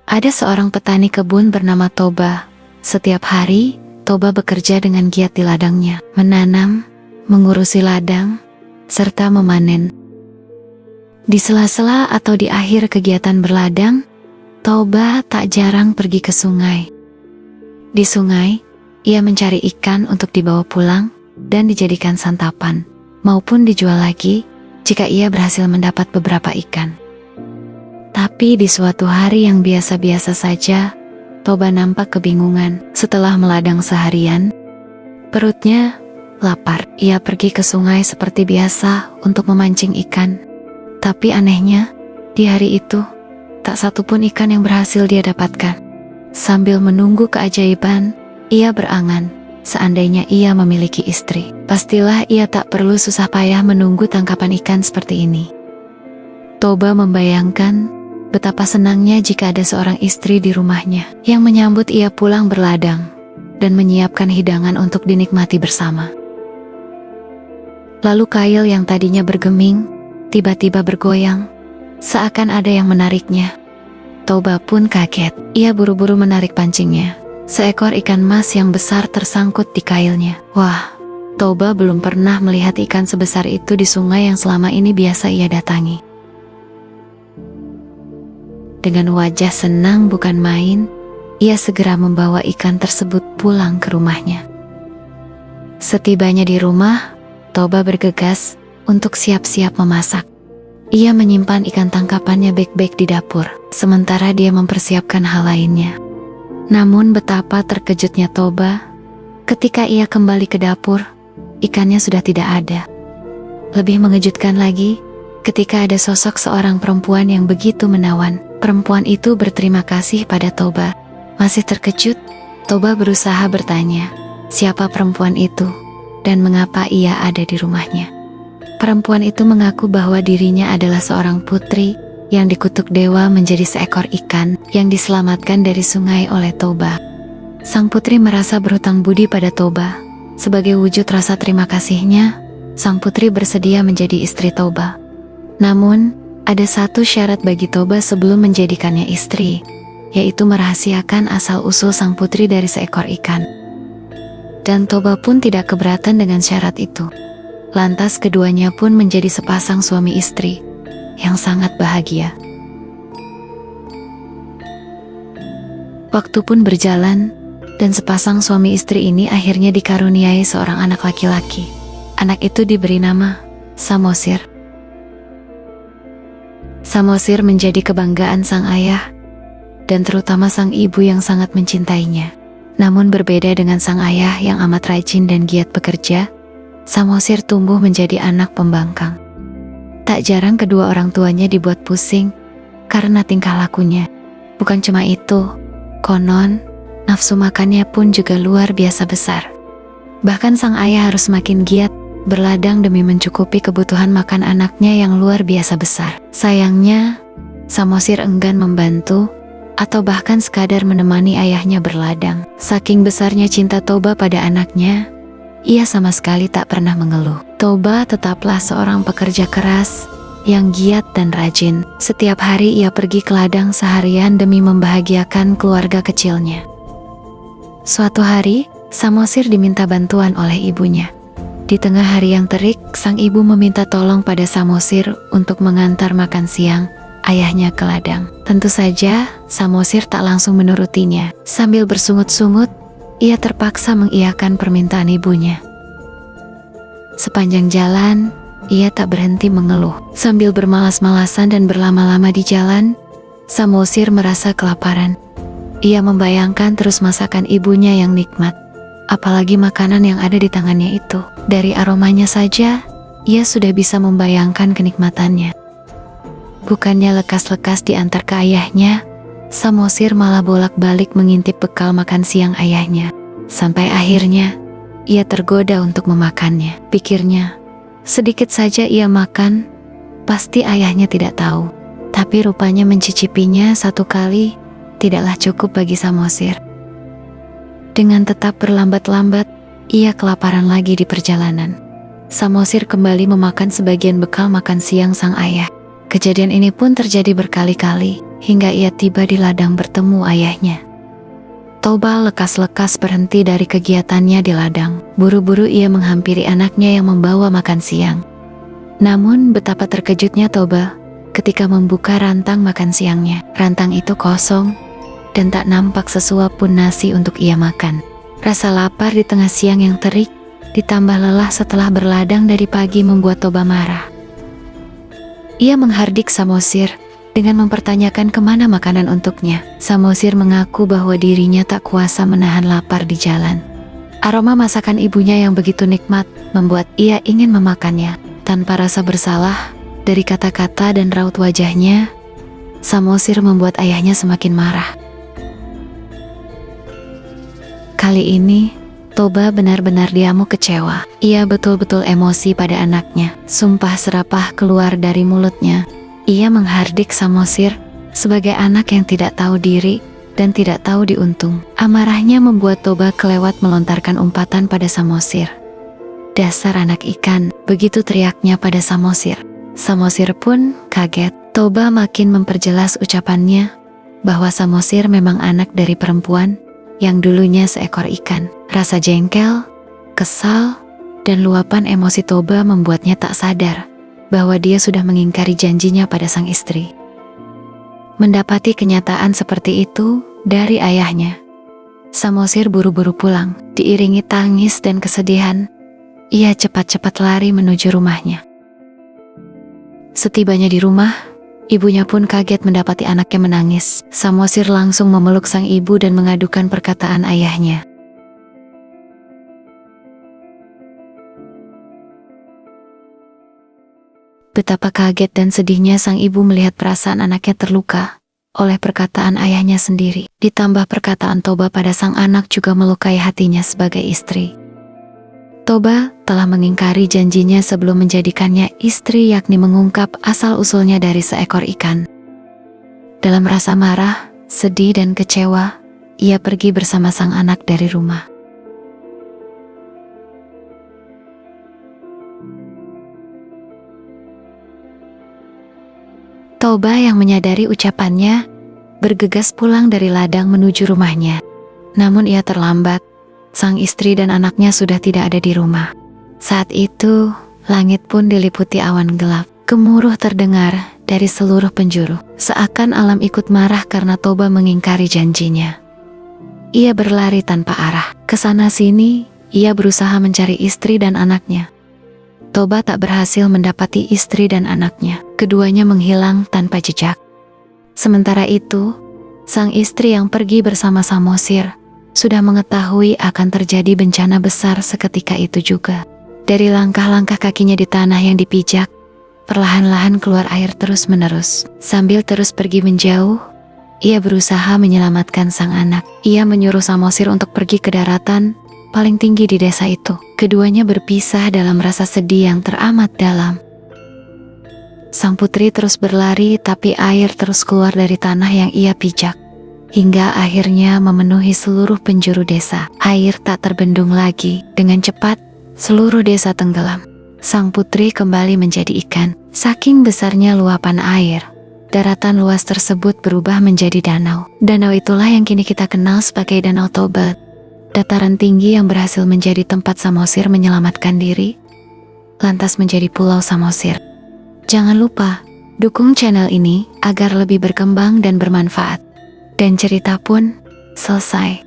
Ada seorang petani kebun bernama Toba. Setiap hari, Toba bekerja dengan giat di ladangnya, menanam, mengurusi ladang, serta memanen. Di sela-sela atau di akhir kegiatan berladang, Toba tak jarang pergi ke sungai. Di sungai, ia mencari ikan untuk dibawa pulang dan dijadikan santapan, maupun dijual lagi jika ia berhasil mendapat beberapa ikan. Tapi di suatu hari yang biasa-biasa saja, Toba nampak kebingungan. Setelah meladang seharian, perutnya lapar. Ia pergi ke sungai seperti biasa untuk memancing ikan. Tapi anehnya, di hari itu, tak satupun ikan yang berhasil dia dapatkan. Sambil menunggu keajaiban, ia berangan, seandainya ia memiliki istri, pastilah ia tak perlu susah payah menunggu tangkapan ikan seperti ini. Toba membayangkan betapa senangnya jika ada seorang istri di rumahnya yang menyambut ia pulang berladang dan menyiapkan hidangan untuk dinikmati bersama. Lalu kail yang tadinya bergeming tiba-tiba bergoyang, seakan ada yang menariknya. Toba pun kaget. Ia buru-buru menarik pancingnya. Seekor ikan mas yang besar tersangkut di kailnya. Wah, Toba belum pernah melihat ikan sebesar itu di sungai yang selama ini biasa ia datangi. Dengan wajah senang bukan main, ia segera membawa ikan tersebut pulang ke rumahnya. Setibanya di rumah, Toba bergegas untuk siap-siap memasak. Ia menyimpan ikan tangkapannya baik-baik di dapur, sementara dia mempersiapkan hal lainnya. Namun betapa terkejutnya Toba ketika ia kembali ke dapur, ikannya sudah tidak ada. Lebih mengejutkan lagi, ketika ada sosok seorang perempuan yang begitu menawan. Perempuan itu berterima kasih pada Toba. Masih terkejut, Toba berusaha bertanya, siapa perempuan itu dan mengapa ia ada di rumahnya. Perempuan itu mengaku bahwa dirinya adalah seorang putri yang dikutuk dewa menjadi seekor ikan yang diselamatkan dari sungai oleh Toba. Sang putri merasa berhutang budi pada Toba. Sebagai wujud rasa terima kasihnya, sang putri bersedia menjadi istri Toba. Namun, ada satu syarat bagi Toba sebelum menjadikannya istri, yaitu merahasiakan asal-usul sang putri dari seekor ikan. Dan Toba pun tidak keberatan dengan syarat itu. Lantas keduanya pun menjadi sepasang suami istri yang sangat bahagia. Waktu pun berjalan, dan sepasang suami istri ini akhirnya dikaruniai seorang anak laki-laki. Anak itu diberi nama Samosir. Samosir menjadi kebanggaan sang ayah dan terutama sang ibu yang sangat mencintainya. Namun berbeda dengan sang ayah yang amat rajin dan giat bekerja, Samosir tumbuh menjadi anak pembangkang. Tak jarang kedua orang tuanya dibuat pusing karena tingkah lakunya. Bukan cuma itu, konon nafsu makannya pun juga luar biasa besar. Bahkan sang ayah harus makin giat berladang demi mencukupi kebutuhan makan anaknya yang luar biasa besar. Sayangnya, Samosir enggan membantu atau bahkan sekadar menemani ayahnya berladang. Saking besarnya cinta Toba pada anaknya, ia sama sekali tak pernah mengeluh. Toba tetaplah seorang pekerja keras yang giat dan rajin. Setiap hari ia pergi ke ladang seharian demi membahagiakan keluarga kecilnya. Suatu hari, Samosir diminta bantuan oleh ibunya. Di tengah hari yang terik, sang ibu meminta tolong pada Samosir untuk mengantar makan siang ayahnya ke ladang. Tentu saja, Samosir tak langsung menurutinya. Sambil bersungut-sungut, ia terpaksa mengiyakan permintaan ibunya. Sepanjang jalan, ia tak berhenti mengeluh. Sambil bermalas-malasan dan berlama-lama di jalan, Samosir merasa kelaparan. Ia membayangkan terus masakan ibunya yang nikmat. Apalagi makanan yang ada di tangannya itu. Dari aromanya saja, ia sudah bisa membayangkan kenikmatannya. Bukannya lekas-lekas diantar ke ayahnya, Samosir malah bolak-balik mengintip bekal makan siang ayahnya. Sampai akhirnya, ia tergoda untuk memakannya. Pikirnya, sedikit saja ia makan, pasti ayahnya tidak tahu. Tapi rupanya mencicipinya satu kali, tidaklah cukup bagi Samosir. Dengan tetap berlambat-lambat, ia kelaparan lagi di perjalanan. Samosir kembali memakan sebagian bekal makan siang sang ayah. Kejadian ini pun terjadi berkali-kali. hingga ia tiba di ladang bertemu ayahnya. Toba lekas-lekas berhenti dari kegiatannya di ladang. Buru-buru ia menghampiri anaknya yang membawa makan siang. Namun betapa terkejutnya Toba ketika membuka rantang makan siangnya. Rantang itu kosong dan tak nampak sesuap pun nasi untuk ia makan. Rasa lapar di tengah siang yang terik ditambah lelah setelah berladang dari pagi membuat Toba marah. Ia menghardik Samosir dengan mempertanyakan kemana makanan untuknya. Samosir mengaku bahwa dirinya tak kuasa menahan lapar di jalan. Aroma masakan ibunya yang begitu nikmat membuat ia ingin memakannya. Tanpa rasa bersalah, dari kata-kata dan raut wajahnya, Samosir membuat ayahnya semakin marah. Kali ini, Toba benar-benar diamuk kecewa. Ia betul-betul emosi pada anaknya. Sumpah serapah keluar dari mulutnya. Ia menghardik Samosir sebagai anak yang tidak tahu diri dan tidak tahu diuntung. Amarahnya membuat Toba kelewat melontarkan umpatan pada Samosir. "Dasar anak ikan," begitu teriaknya pada Samosir. Samosir pun kaget. Toba makin memperjelas ucapannya bahwa Samosir memang anak dari perempuan yang dulunya seekor ikan. Rasa jengkel, kesal, dan luapan emosi Toba membuatnya tak sadar bahwa dia sudah mengingkari janjinya pada sang istri. Mendapati kenyataan seperti itu dari ayahnya, Samosir buru-buru pulang. Diiringi tangis dan kesedihan, ia cepat-cepat lari menuju rumahnya. Setibanya di rumah, ibunya pun kaget mendapati anaknya menangis. Samosir langsung memeluk sang ibu dan mengadukan perkataan ayahnya. Betapa kaget dan sedihnya sang ibu melihat perasaan anaknya terluka oleh perkataan ayahnya sendiri. Ditambah perkataan Toba pada sang anak juga melukai hatinya sebagai istri. Toba telah mengingkari janjinya sebelum menjadikannya istri, yakni mengungkap asal-usulnya dari seekor ikan. Dalam rasa marah, sedih dan kecewa, ia pergi bersama sang anak dari rumah. Toba yang menyadari ucapannya, bergegas pulang dari ladang menuju rumahnya. Namun ia terlambat, sang istri dan anaknya sudah tidak ada di rumah. Saat itu, langit pun diliputi awan gelap. Gemuruh terdengar dari seluruh penjuru, seakan alam ikut marah karena Toba mengingkari janjinya. Ia berlari tanpa arah. Kesana sini, ia berusaha mencari istri dan anaknya. Toba tak berhasil mendapati istri dan anaknya. Keduanya menghilang tanpa jejak. Sementara itu, sang istri yang pergi bersama Samosir sudah mengetahui akan terjadi bencana besar seketika itu juga. Dari langkah-langkah kakinya di tanah yang dipijak, perlahan-lahan keluar air terus-menerus. Sambil terus pergi menjauh, ia berusaha menyelamatkan sang anak. Ia menyuruh Samosir untuk pergi ke daratan paling tinggi di desa itu. Keduanya berpisah dalam rasa sedih yang teramat dalam. Sang putri terus berlari, tapi air terus keluar dari tanah yang ia pijak, hingga akhirnya memenuhi seluruh penjuru desa. Air tak terbendung lagi. Dengan cepat, seluruh desa tenggelam. Sang putri kembali menjadi ikan. Saking besarnya luapan air, daratan luas tersebut berubah menjadi danau. Danau itulah yang kini kita kenal sebagai Danau Toba. Dataran tinggi yang berhasil menjadi tempat Samosir menyelamatkan diri, lantas menjadi Pulau Samosir. Jangan lupa, dukung channel ini agar lebih berkembang dan bermanfaat. Dan cerita pun selesai.